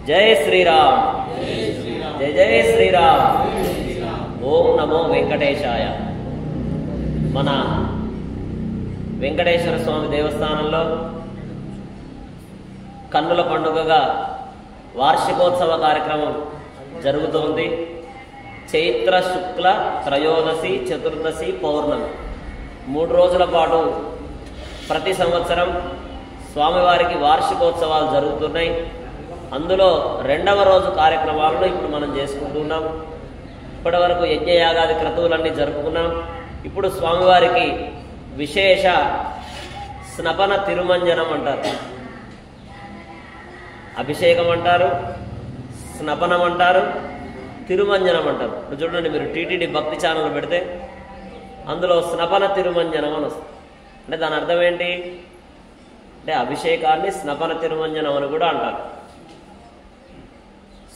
జై శ్రీరామ్, జై జై శ్రీరామ్. ఓం నమో వెంకటేశాయ. మన వెంకటేశ్వర స్వామి దేవస్థానంలో కన్నుల పండుగగా వార్షికోత్సవ కార్యక్రమం జరుగుతోంది. చైత్ర శుక్ల త్రయోదశి, చతుర్దశి, పౌర్ణమి 3 రోజుల పాటు ప్రతి సంవత్సరం స్వామివారికి వార్షికోత్సవాలు జరుగుతున్నాయి. అందులో 2వ రోజు కార్యక్రమాలను ఇప్పుడు మనం చేసుకుంటున్నాం. ఇప్పటి వరకు యజ్ఞయాగాది క్రతువులన్నీ జరుపుకున్నాం. ఇప్పుడు స్వామివారికి విశేష స్నపన తిరుమంజనం అంటారు. అభిషేకం అంటారు, స్నపనం అంటారు, తిరుమంజనం అంటారు. ఇప్పుడు చూడండి, మీరు టీటీడీ భక్తి ఛానల్ పెడితే అందులో స్నపన తిరుమంజనం అని వస్తుంది. అంటే దాని అర్థం ఏంటి అంటే అభిషేకాన్ని స్నపన తిరుమంజనం అని కూడా అంటారు.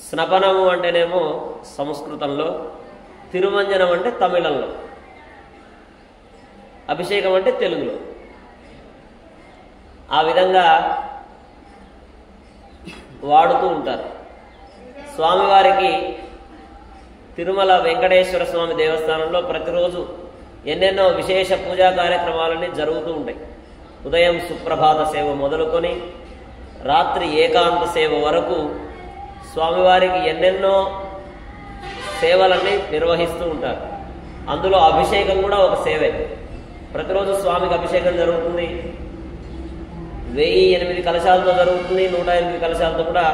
స్నపనము అంటేనేమో సంస్కృతంలో, తిరుమంజనం అంటే తమిళంలో, అభిషేకం అంటే తెలుగులో. ఆ విధంగా వాడుతూ ఉంటారు. స్వామివారికి తిరుమల వెంకటేశ్వర స్వామి దేవస్థానంలో ప్రతిరోజు ఎన్నెన్నో విశేష పూజా కార్యక్రమాలన్నీ జరుగుతూ ఉంటాయి. ఉదయం సుప్రభాత సేవ మొదలుకొని రాత్రి ఏకాంత సేవ వరకు స్వామివారికి ఎన్నెన్నో సేవలన్నీ నిర్వహిస్తూ ఉంటారు. అందులో అభిషేకం కూడా ఒక సేవే. ప్రతిరోజు స్వామికి అభిషేకం జరుగుతుంది. 1008 కలశాలతో జరుగుతుంది. 108 కలశాలతో కూడా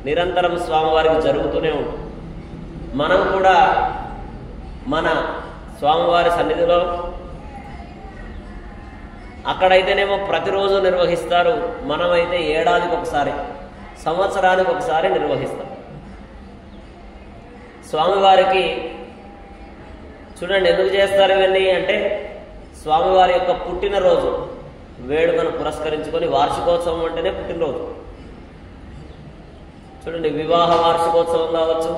నిరంతరం స్వామివారికి జరుగుతూనే ఉంటుంది. మనం కూడా మన స్వామివారి సన్నిధిలో అక్కడైతేనేమో ప్రతిరోజు నిర్వహిస్తారు. మనమైతే ఏడాదికి ఒకసారి, సంవత్సరానికి ఒకసారి నిర్వహిస్తాం. స్వామివారికి చూడండి ఎందుకు చేస్తారు ఇవన్నీ అంటే స్వామివారి యొక్క పుట్టినరోజు వేడుకను పురస్కరించుకొని, వార్షికోత్సవం అంటేనే పుట్టినరోజు. చూడండి, వివాహ వార్షికోత్సవం కావచ్చు,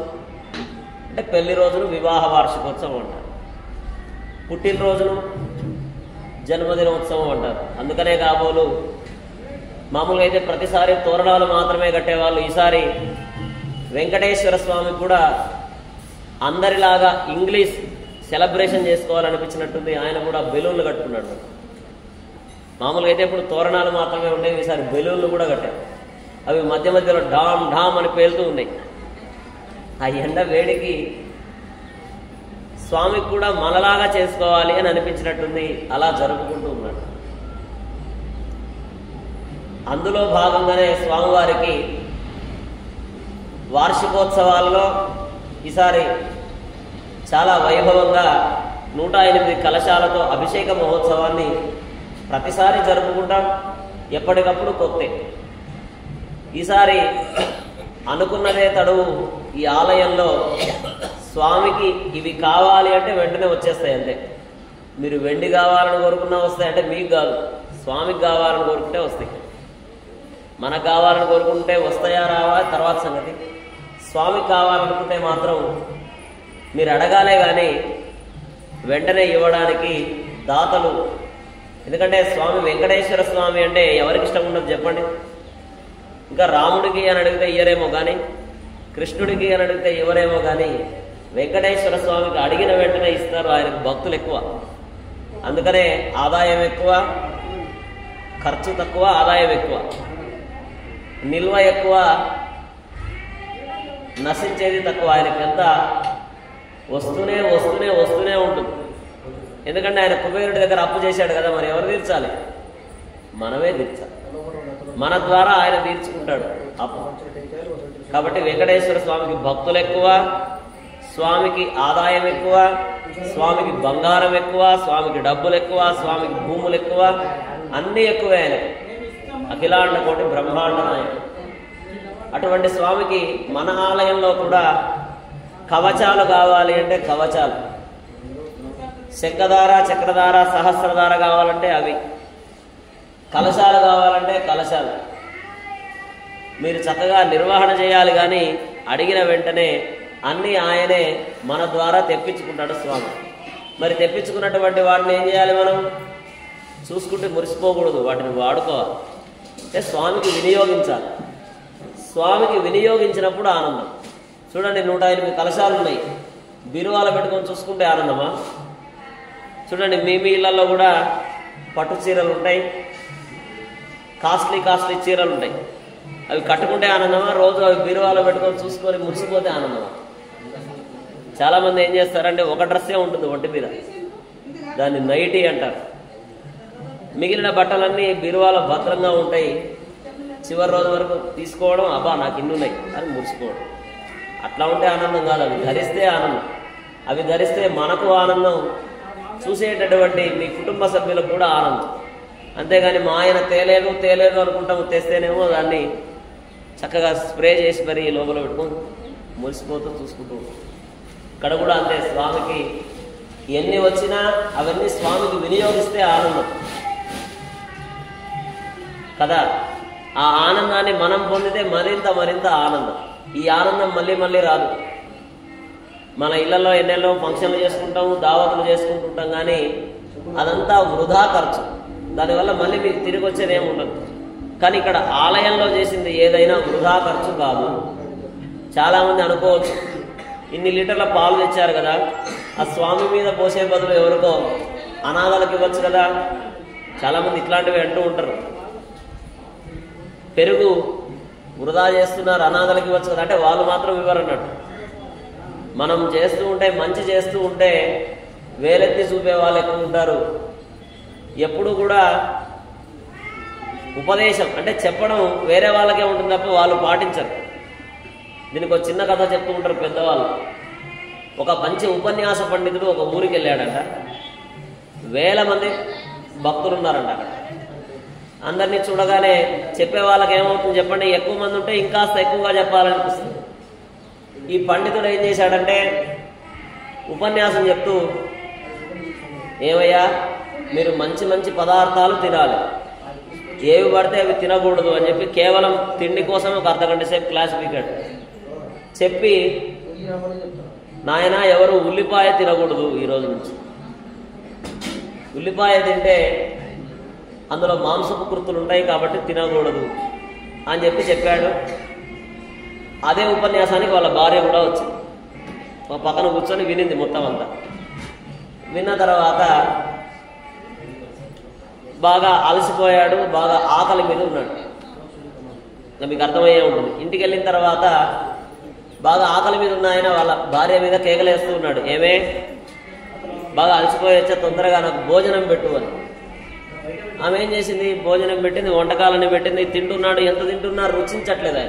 అంటే పెళ్లి రోజును వివాహ వార్షికోత్సవం అంటారు. పుట్టినరోజును జన్మదినోత్సవం అంటారు. అందుకనే కాబోలు మామూలుగా అయితే ప్రతిసారి తోరణాలు మాత్రమే కట్టేవాళ్ళు. ఈసారి వెంకటేశ్వర స్వామి కూడా అందరిలాగా ఇంగ్లీష్ సెలబ్రేషన్ చేసుకోవాలనిపించినట్టుంది. ఆయన కూడా బెలూన్లు కట్టుకున్నాడు. మామూలుగా అయితే ఇప్పుడు తోరణాలు మాత్రమే ఉండేవి, ఈసారి బెలూన్లు కూడా కట్టారు. అవి మధ్య మధ్యలో డామ్ డామ్ అని పేలుతూ ఉన్నాయి. ఆ ఎండ వేడికి స్వామికి కూడా మనలాగా చేసుకోవాలి అని అనిపించినట్టుంది. అలా జరుపుకుంటూ ఉన్నాడు. అందులో భాగంగానే స్వామివారికి వార్షికోత్సవాలలో ఈసారి చాలా వైభవంగా 108 కలశాలతో అభిషేక మహోత్సవాన్ని ప్రతిసారి జరుపుకుంటాం. ఎప్పటికప్పుడు కొత్త. ఈసారి అనుకున్నదే తడువు. ఈ ఆలయంలో స్వామికి ఇవి కావాలి అంటే వెంటనే వచ్చేస్తాయి. అంతే. మీరు వెండి కావాలని కోరుకున్నా వస్తాయి. అంటే మీకు కాదు, స్వామికి కావాలని కోరుకుంటే వస్తాయి. మనకు కావాలని కోరుకుంటే వస్తాయా రావా తర్వాత సంగతి. స్వామికి కావాలనుకుంటే మాత్రం మీరు అడగాలే కానీ వెంటనే ఇవ్వడానికి దాతలు. ఎందుకంటే స్వామి వెంకటేశ్వర స్వామి అంటే ఎవరికి ఇష్టం ఉండదు చెప్పండి. ఇంకా రాముడికి అని అడిగితే ఇయ్యరేమో కానీ, కృష్ణుడికి అని అడిగితే ఇవ్వరేమో కానీ, వెంకటేశ్వర స్వామికి అడిగిన వెంటనే ఇస్తారు. ఆయనకు భక్తులు ఎక్కువ. అందుకనే ఆదాయం ఎక్కువ, ఖర్చు తక్కువ, ఆదాయం ఎక్కువ, నిల్వ ఎక్కువ, నశించేది తక్కువ. ఆయనకి ఎంత వస్తూనే వస్తూనే వస్తూనే ఉంటుంది. ఎందుకంటే ఆయన కుబేరుడి దగ్గర అప్పు చేశాడు కదా, మరి ఎవరు తీర్చాలి? మనమే తీర్చాలి. మన ద్వారా ఆయన తీర్చుకుంటాడు అప్పు. కాబట్టి వెంకటేశ్వర స్వామికి భక్తులు ఎక్కువ, స్వామికి ఆదాయం ఎక్కువ, స్వామికి బంగారం ఎక్కువ, స్వామికి డబ్బులు ఎక్కువ, స్వామికి భూములు ఎక్కువ, అన్నీ ఎక్కువే. ఆయన అఖిలాండ కోటి బ్రహ్మాండ నాయకుడు. అటువంటి స్వామికి మన ఆలయంలో కూడా కవచాలు కావాలి అంటే కవచాలు, శంఖధార, చక్రధార, సహస్రధార కావాలంటే అవి, కలశాలు కావాలంటే కలశాలు. మీరు చక్కగా నిర్వహణ చేయాలి కానీ అడిగిన వెంటనే అన్నీ ఆయనే మన ద్వారా తెప్పించుకుంటాడు స్వామి. మరి తెప్పించుకున్నటువంటి వాటిని ఏం చేయాలి? మనం చూసుకుంటే మురిసిపోకూడదు, వాటిని వాడుకోవాలి. అంటే స్వామికి వినియోగించాలి. స్వామికి వినియోగించినప్పుడు ఆనందం. చూడండి 108 కలశాలు ఉన్నాయి, బీరువాలో పెట్టుకొని చూసుకుంటే ఆనందమా? చూడండి మీ ఇళ్లలో కూడా పట్టు చీరలు ఉంటాయి, కాస్ట్లీ చీరలు ఉంటాయి. అవి కట్టుకుంటే ఆనందమా? రోజు అవి బీరువాలో పెట్టుకొని చూసుకొని మురిసిపోతే ఆనందమా? చాలామంది ఏం చేస్తారంటే ఒక డ్రెస్సే ఉంటుంది ఒంటి మీద, దాన్ని నైటీ అంటారు. మిగిలిన బట్టలన్నీ బీరువాలో భద్రంగా ఉంటాయి. చివరి రోజు వరకు తీసుకోవడం, అబ్బా నాకు ఇన్నున్నాయి అని మురిసిపోవడం. అట్లా ఉంటే ఆనందం కాదు, అవి ధరిస్తే ఆనందం. అవి ధరిస్తే మనకు ఆనందం, చూసేటటువంటి మీ కుటుంబ సభ్యులకు కూడా ఆనందం. అంతేగాని మా ఆయన తేలేదు అనుకుంటాము, తెస్తేనేమో దాన్ని చక్కగా స్ప్రే చేసి మరి లోపల పెట్టుకొని మురిసిపోతూ చూసుకుంటూ. ఇక్కడ కూడా అంతే, స్వామికి ఎన్ని వచ్చినా అవన్నీ స్వామికి వినియోగిస్తే ఆనందం కదా. ఆ ఆనందాన్ని మనం పొందితే మరింత ఆనందం. ఈ ఆనందం మళ్ళీ రాదు. మన ఇళ్లలో ఎన్నెన్నో ఫంక్షన్లు చేసుకుంటాము, దావతులు చేసుకుంటుంటాం, కానీ అదంతా వృధా ఖర్చు. దానివల్ల మళ్ళీ మీకు తిరిగి వచ్చేది ఏమి ఉండదు. కానీ ఇక్కడ ఆలయంలో చేసింది ఏదైనా వృధా ఖర్చు కాదు. చాలామంది అనుకోవచ్చు, ఇన్ని లీటర్ల పాలు తెచ్చారు కదా, ఆ స్వామి మీద పోసే బదులు ఎవరికో అనాథలకు ఇవ్వచ్చు కదా. చాలామంది ఇట్లాంటివి అంటూ ఉంటారు. పెరుగు వృధా చేస్తున్నారు, అనాథలకు ఇవ్వచ్చు కదా అంటే వాళ్ళు మాత్రం ఇవ్వరు అన్నట్టు. మనం చేస్తూ ఉంటే, మంచి చేస్తూ ఉంటే వేలెత్తి చూపే వాళ్ళు ఎక్కువ ఉంటారు. ఎప్పుడు కూడా ఉపదేశం అంటే చెప్పడం వేరే వాళ్ళకే ఉంటుంది తప్ప వాళ్ళు పాటించరు. దీనికి ఒక చిన్న కథ చెప్తూ ఉంటారు పెద్దవాళ్ళు. ఒక మంచి ఉపన్యాస పండితుడు ఒక ఊరికి వెళ్ళాడంట. వేల మంది భక్తులు ఉన్నారంట అక్కడ. అందరినీ చూడగానే చెప్పే వాళ్ళకి ఏమవుతుంది చెప్పండి, ఎక్కువ మంది ఉంటే ఇంకాస్త ఎక్కువగా చెప్పాలనిపిస్తుంది. ఈ పండితుడు ఏం చేశాడంటే ఉపన్యాసం చెప్తూ, ఏమయ్యా మీరు మంచి పదార్థాలు తినాలి, ఏవి పడితే అవి తినకూడదు అని చెప్పి కేవలం తిండి కోసం ఒక అర్ధగంట సేపు క్లాస్ పీకాడు. చెప్పి, నాయన ఎవరు ఉల్లిపాయ తినకూడదు ఈ రోజు నుంచి. ఉల్లిపాయ తింటే అందులో మాంసపు కృతులు ఉంటాయి కాబట్టి తినకూడదు అని చెప్పాడు. అదే ఉపన్యాసానికి వాళ్ళ భార్య కూడా వచ్చింది. ఒక పక్కన కూర్చొని వినింది మొత్తం అంతా. విన్న తర్వాత బాగా అలసిపోయాడు, బాగా ఆకలి మీద ఉన్నాడు. మీకు అర్థమయ్యే ఉంటుంది. ఇంటికి వెళ్ళిన తర్వాత బాగా ఆకలి మీద ఉన్న ఆయన వాళ్ళ భార్య మీద కేకలేస్తూ ఉన్నాడు, ఏమే బాగా అలసిపోయొచ్చా, తొందరగా నాకు భోజనం పెట్టు అని. ఆమె ఏం చేసింది, భోజనం పెట్టింది, వంటకాలని పెట్టింది. తింటున్నాడు, ఎంత తింటున్నారు రుచించట్లేదు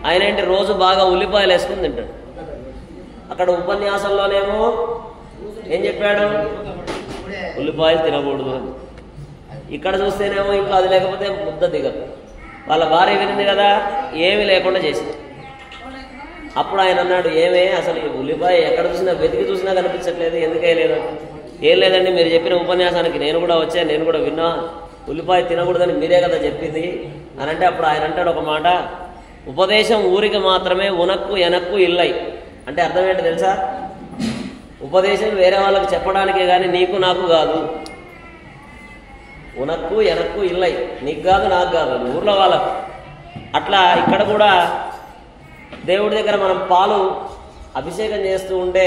ఆయన ఏంటి రోజు బాగా ఉల్లిపాయలు వేసుకుని తింటాడు. అక్కడ ఉపన్యాసంలోనేమో ఏం చెప్పాడు, ఉల్లిపాయలు తినకూడదు అని. ఇక్కడ చూస్తేనేమో ఇంకా అది లేకపోతే ముద్ద దిగదు. వాళ్ళ భార్య వినింది కదా, ఏమీ లేకుండా చేసింది. అప్పుడు ఆయన అన్నాడు, ఏమే అసలు ఈ ఉల్లిపాయ ఎక్కడ చూసినా వెతికి చూసినా కనిపించట్లేదు, ఎందుకే లేదు? ఏం లేదండి, మీరు చెప్పిన ఉపన్యాసానికి నేను కూడా వచ్చాను, నేను కూడా విన్నా, ఉల్లిపాయ తినకూడదని మీరే కదా చెప్పింది అని అంటే, అప్పుడు ఆయన అంటాడు ఒక మాట, ఉపదేశం ఊరికి మాత్రమే, ఉనక్కు ఎనక్కు ఇల్లై. అంటే అర్థం ఏంటి తెలుసా? ఉపదేశం వేరే వాళ్ళకి చెప్పడానికే కానీ నీకు నాకు కాదు. ఉనక్కు ఎనక్కు ఇల్లై, నీకు కాదు నాకు కాదు, ఊర్లో వాళ్ళకు. అట్లా ఇక్కడ కూడా దేవుడి దగ్గర మనం పాలు అభిషేకం చేస్తూ ఉంటే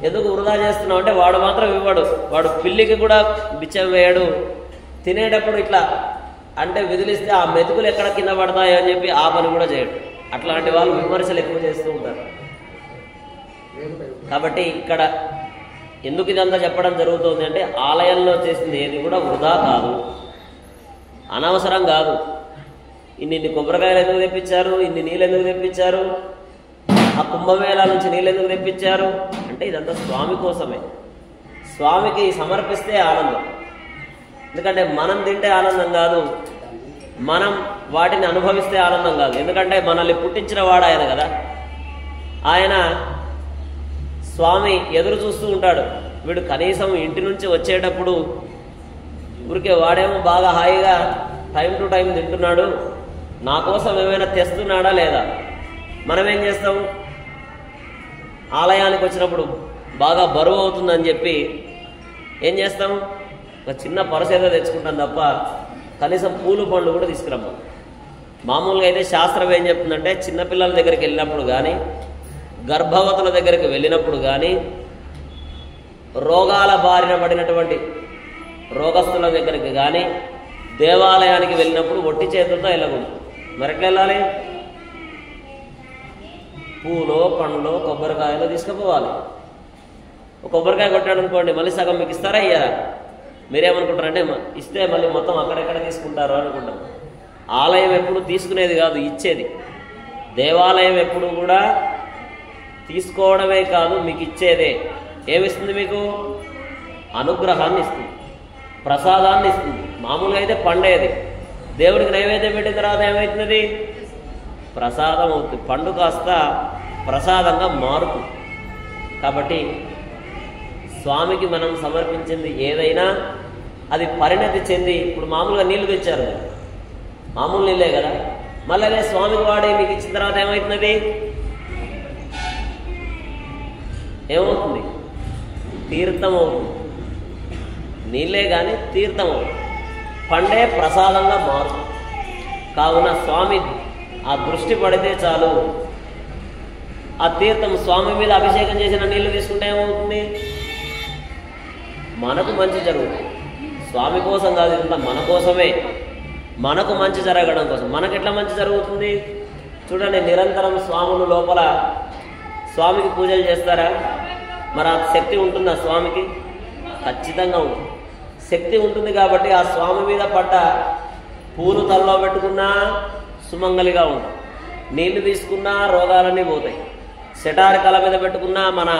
ఎందుకు వృధా చేస్తున్నావు అంటే, వాడు మాత్రం ఇవ్వడు, వాడు పిల్లికి కూడా బిచ్చం వేయడు. తినేటప్పుడు ఇట్లా అంటే విదిలిస్తే ఆ మెతుకులు ఎక్కడ కింద పడతాయో అని చెప్పి ఆ పని కూడా చేయడు. అట్లాంటి వాళ్ళు విమర్శలు ఎక్కువ చేస్తూ ఉంటారు. కాబట్టి ఇక్కడ ఎందుకు ఇదంతా చెప్పడం జరుగుతుంది అంటే, ఆలయంలో చేసింది ఏది కూడా వృధా కాదు, అనవసరం కాదు. ఇన్ని కొబ్బరికాయలు ఎందుకు తెప్పించారు, ఇన్ని నీళ్ళు ఎందుకు తెప్పించారు, ఆ కుంభమేళా నుంచి నీళ్ళు ఎందుకు తెప్పించారు అంటే ఇదంతా స్వామి కోసమే. స్వామికి సమర్పిస్తే ఆనందం. ఎందుకంటే మనం తింటే ఆనందం కాదు, మనం వాటిని అనుభవిస్తే ఆనందం కాదు. ఎందుకంటే మనల్ని పుట్టించిన వాడు ఆయన కదా. ఆయన స్వామి ఎదురు చూస్తూ ఉంటాడు. వీడు కనీసం ఇంటి నుంచి వచ్చేటప్పుడు ఊరికే వాడేమో బాగా హాయిగా టైం టు టైం తింటున్నాడు, నా కోసం ఏమైనా తెస్తున్నాడా లేదా? మనం ఏం చేస్తాం, ఆలయానికి వచ్చినప్పుడు బాగా బరువు అవుతుందని చెప్పి ఏం చేస్తాం, ఒక చిన్న పరస ఏదో తెచ్చుకుంటాం తప్ప కనీసం పూలు పండ్లు కూడా తీసుకురమ్మ. మామూలుగా అయితే శాస్త్రం ఏం చెప్తుందంటే చిన్నపిల్లల దగ్గరికి వెళ్ళినప్పుడు కానీ, గర్భవతుల దగ్గరికి వెళ్ళినప్పుడు కానీ, రోగాల బారిన పడినటువంటి రోగస్తుల దగ్గరికి కానీ, దేవాలయానికి వెళ్ళినప్పుడు ఒట్టి చేతులతో వెళ్ళకూడదు. మరెట్లా వెళ్ళాలి? పూలో పండ్లో కొబ్బరికాయలో తీసుకుపోవాలి. ఒక కొబ్బరికాయ కొట్టాడు అనుకోండి, మళ్ళీ సగం మీకు ఇస్తారా ఇయ్యారా? మీరేమనుకుంటారంటే ఇస్తే మళ్ళీ మొత్తం అక్కడెక్కడ తీసుకుంటారు అనుకుంటారు. ఆలయం ఎప్పుడు తీసుకునేది కాదు, ఇచ్చేది. దేవాలయం ఎప్పుడు కూడా తీసుకోవడమే కాదు, మీకు ఇచ్చేదే. ఏమిస్తుంది? మీకు అనుగ్రహాన్ని ఇస్తుంది, ప్రసాదాన్ని ఇస్తుంది. మామూలుగా అయితే పండేది, దేవుడికి నైవేద్యం పెట్టిన తర్వాత ఏమవుతుంది? ప్రసాదం అవుతుంది. పండు కాస్త ప్రసాదంగా మారుతుంది. కాబట్టి స్వామికి మనం సమర్పించింది ఏదైనా అది పరిణతి చెంది, ఇప్పుడు మామూలుగా నీళ్లు తెచ్చారు, మామూలు నీళ్ళే కదా, మళ్ళీ అదే స్వామికి వాడి మీకు ఇచ్చిన తర్వాత ఏమవుతుంది? ఏమవుతుంది? తీర్థం అవుతుంది. నీళ్ళే కానీ తీర్థం అవుతుంది. పండే ప్రసాదంగా మారుతుంది. కావున స్వామి ఆ దృష్టి పడితే చాలు, ఆ తీర్థం స్వామి మీద అభిషేకం చేసిన నీళ్లు తీసుకుంటే ఏమవుతుంది? మనకు మంచి జరుగుతుంది. స్వామి కోసం కాదు, ఇదంతా మన కోసమే, మనకు మంచి జరగడం కోసం. మనకు ఎట్లా మంచి జరుగుతుంది? చూడండి, నిరంతరం స్వాములు లోపల స్వామికి పూజలు చేస్తారా? మరి ఆ శక్తి ఉంటుందా స్వామికి? ఖచ్చితంగా ఉంటుంది. శక్తి ఉంటుంది కాబట్టి ఆ స్వామి మీద పడ్డ పూలు తలలో పెట్టుకున్నా సుమంగలిగా ఉంటుంది, నీళ్లు తీసుకున్నా రోగాలన్నీ పోతాయి, సెటారి తల మీద పెట్టుకున్నా మన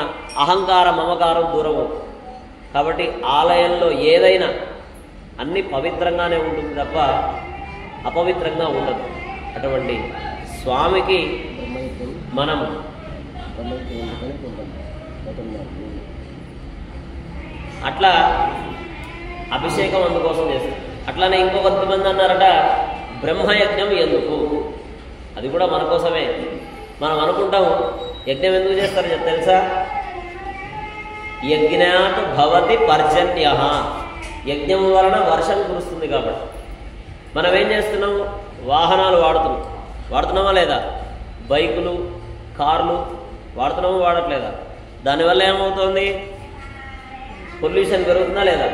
అహంకార మమకారం దూరం అవుతుంది. కాబట్టి ఆలయంలో ఏదైనా అన్ని పవిత్రంగానే ఉంటుంది తప్ప అపవిత్రంగా ఉండదు. అటువంటి స్వామికి మనం అట్లా అభిషేకం అందుకోసం చేస్తాం. అట్లానే ఇంకో కొంతమంది అన్నారట, బ్రహ్మయజ్ఞం ఎందుకు? అది కూడా మన కోసమే. మనం అనుకుంటాం యజ్ఞం ఎందుకు చేస్తారో తెలుసా? యజ్ఞాత్ భవతి పర్జన్య, యజ్ఞం వలన వర్షం కురుస్తుంది. కాబట్టి మనం ఏం చేస్తున్నాం? వాహనాలు వాడుతున్నామా లేదా? బైకులు, కార్లు వాడుతున్నామా వాడట్లేదా? దానివల్ల ఏమవుతుంది? పొల్యూషన్ పెరుగుతుందా లేదా?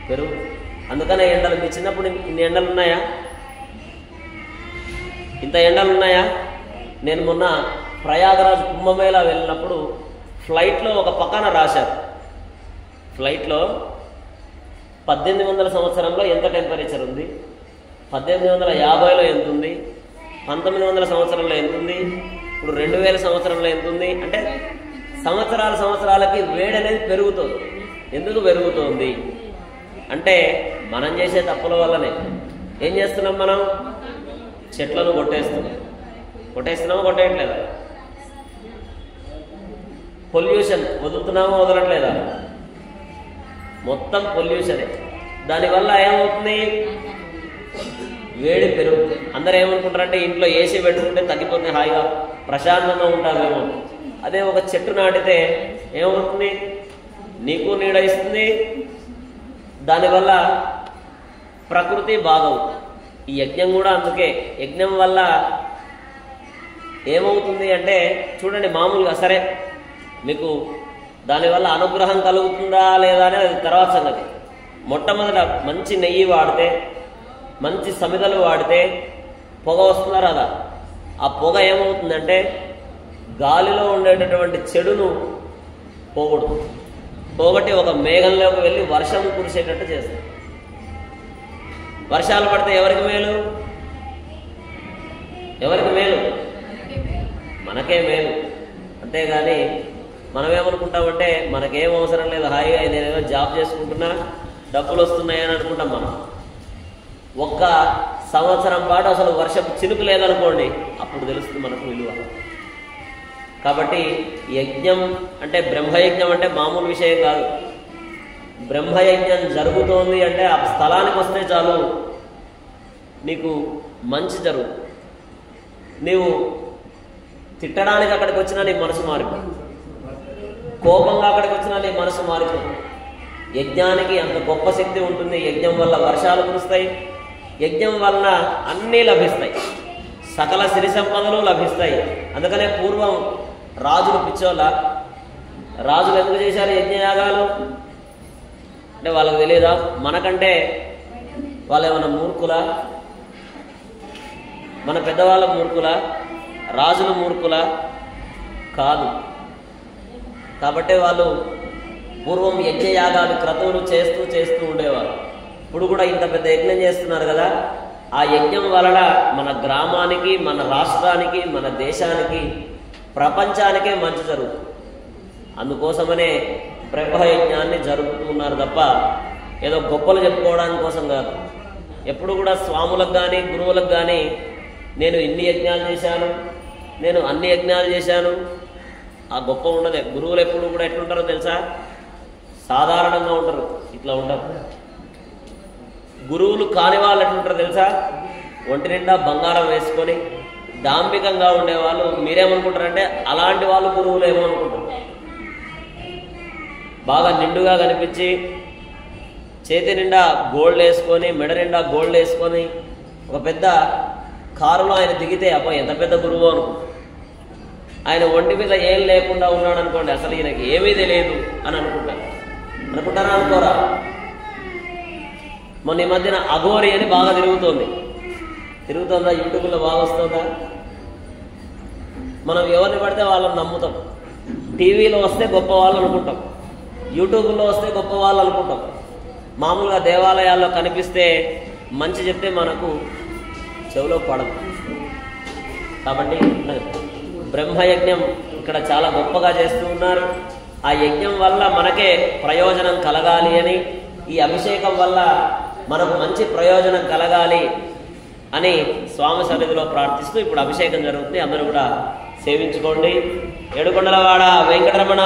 పెరుగుతుంది. అందుకనే ఎండలు, మీ చిన్నప్పుడు ఇన్ని ఎండలు ఉన్నాయా? ఇంత ఎండలు ఉన్నాయా? నేను మొన్న ప్రయాగరాజ్ కుంభమేళా వెళ్ళినప్పుడు ఫ్లైట్లో ఒక పక్కన రాశారు, ఫ్లైట్లో 1800 సంవత్సరంలో ఎంత టెంపరేచర్ ఉంది, 1850లో ఎంత ఉంది, 1900 సంవత్సరంలో ఎంత ఉంది, ఇప్పుడు 2000 సంవత్సరంలో ఎంత ఉంది. అంటే సంవత్సరాలకి వేడి అనేది పెరుగుతుంది. ఎందుకు పెరుగుతోంది అంటే మనం చేసే తప్పుల వల్లనే. ఏం చేస్తున్నాం మనం? చెట్లను కొట్టేస్తున్నామా కొట్టేయట్లేదా? పొల్యూషన్ వదులుతున్నామా వదలట్లేదా? మొత్తం పొల్యూషనే. దానివల్ల ఏమవుతుంది? వేడి పెరుగుతుంది. అందరూ ఏమనుకుంటారంటే ఇంట్లో ఏసీ పెట్టుకుంటే తగ్గిపోతే హాయిగా ప్రశాంతంగా ఉంటామేమో. అదే ఒక చెట్టు నాటితే ఏమవుతుంది? నీకు నీడ ఇస్తుంది, దానివల్ల ప్రకృతి బాగవుతుంది. ఈ యజ్ఞం కూడా అందుకే. యజ్ఞం వల్ల ఏమవుతుంది అంటే చూడండి, మామూలుగా సరే మీకు దానివల్ల అనుగ్రహం కలుగుతుందా లేదా అనేది అది తర్వాత సంగతి. మొట్టమొదట మంచి నెయ్యి వాడితే, మంచి సమిదలు వాడితే పొగ వస్తుందా రాదా? ఆ పొగ ఏమవుతుందంటే గాలిలో ఉండేటటువంటి చెడును పోగొట్టి ఒక మేఘంలోకి వెళ్ళి వర్షం కురిసేటట్టు చేస్తుంది. వర్షాలు పడితే ఎవరికి మేలు? ఎవరికి మేలు? మనకే మేలు. అంతేగాని మనమేమనుకుంటామంటే మనకేం అవసరం లేదు, హాయిగా నేనేదో జాబ్ చేసుకుంటున్నా, డబ్బులు వస్తున్నాయని అనుకుంటాం. మనం ఒక్క సంవత్సరం పాటు అసలు వర్షపు చినుకు లేదనుకోండి, అప్పుడు తెలుస్తుంది మనకు విలువ. కాబట్టి యజ్ఞం అంటే బ్రహ్మయజ్ఞం అంటే మామూలు విషయం కాదు. బ్రహ్మయజ్ఞం జరుగుతోంది అంటే ఆ స్థలానికి వస్తే చాలు నీకు మంచి జరుగుతుంది. నీవు తిట్టడానికి అక్కడికి వచ్చినా నీ మనసు మారిపోతుంది, కోపంగా అక్కడికి వచ్చినా నీ మనసు మారిపోతుంది. యజ్ఞానికి అంత గొప్ప శక్తి ఉంటుంది. యజ్ఞం వల్ల వర్షాలు కురుస్తాయి, యజ్ఞం వలన అన్నీ లభిస్తాయి. సకల సిరి సంపదలు లభిస్తాయి. అందుకనే పూర్వం రాజులు పిచ్చోళ్ళ, రాజులు ఎందుకు చేశారు యజ్ఞయాగాలు అంటే వాళ్ళకి తెలియదా? మనకంటే వాళ్ళు ఏమన్నా మూర్ఖులా? మన పెద్దవాళ్ళ మూర్ఖులా? రాజులు మూర్ఖులా? కాదు. కాబట్టి వాళ్ళు పూర్వం యజ్ఞయాగాలు క్రతువులు చేస్తూ చేస్తూ ఉండేవారు. ఇప్పుడు కూడా ఇంత పెద్ద యజ్ఞం చేస్తున్నారు కదా, ఆ యజ్ఞం వలన మన గ్రామానికి, మన రాష్ట్రానికి, మన దేశానికి, ప్రపంచానికే మంచి జరుగుతుంది. అందుకోసమనే బ్రహ్మయజ్ఞాన్ని జరుపుతున్నారు తప్ప ఏదో గొప్పలు చెప్పుకోవడానికి కోసం కాదు. ఎప్పుడు కూడా స్వాములకు కానీ గురువులకు కానీ నేను ఇన్ని యజ్ఞాలు చేశాను, నేను అన్ని యజ్ఞాలు చేశాను, ఆ గొప్ప ఉండదే. గురువులు ఎప్పుడు కూడా ఎట్లుంటారో తెలుసా? సాధారణంగా ఉంటారు, ఇట్లా ఉంటారు. గురువులు కాని వాళ్ళు ఎట్లుంటారో తెలుసా? ఒంటి నిండా బంగారం వేసుకొని దాంభికంగా ఉండేవాళ్ళు. మీరేమనుకుంటారంటే అలాంటి వాళ్ళు గురువులు ఏమో అనుకుంటారు. బాగా నిండుగా కనిపించి చేతి నిండా గోల్డ్ వేసుకొని, మెడ నిండా గోల్డ్ వేసుకొని ఒక పెద్ద కారులో ఆయన దిగితే అబ్బా ఎంత పెద్ద గురువు అనుకుంటారు. ఆయన ఒంటి మీద ఏం లేకుండా ఉన్నాడు అనుకోండి, అసలు ఈయనకి ఏమీ తెలియదు అని అనుకుంటారా? అనుకోరా? మొన్న ఈ మధ్యన అఘోరి అని బాగా తిరుగుతుందా? యూట్యూబ్లో బాగా వస్తుందా? మనం ఎవరిని పడితే వాళ్ళని నమ్ముతాం. టీవీలో వస్తే గొప్ప వాళ్ళు అనుకుంటాం, యూట్యూబ్లో వస్తే గొప్ప వాళ్ళు అనుకుంటాం. మామూలుగా దేవాలయాల్లో కనిపిస్తే మంచి చెప్తే మనకు చెవిలో పడదు. కాబట్టి బ్రహ్మయజ్ఞం ఇక్కడ చాలా గొప్పగా చేస్తూ ఉన్నారు. ఆ యజ్ఞం వల్ల మనకే ప్రయోజనం కలగాలి అని, ఈ అభిషేకం వల్ల మనకు మంచి ప్రయోజనం కలగాలి అని స్వామి సన్నిధిలో ప్రార్థిస్తూ ఇప్పుడు అభిషేకం జరుగుతుంది. అందరూ కూడా సేవించుకోండి. ఏడుకొండలవాడ వెంకటరమణ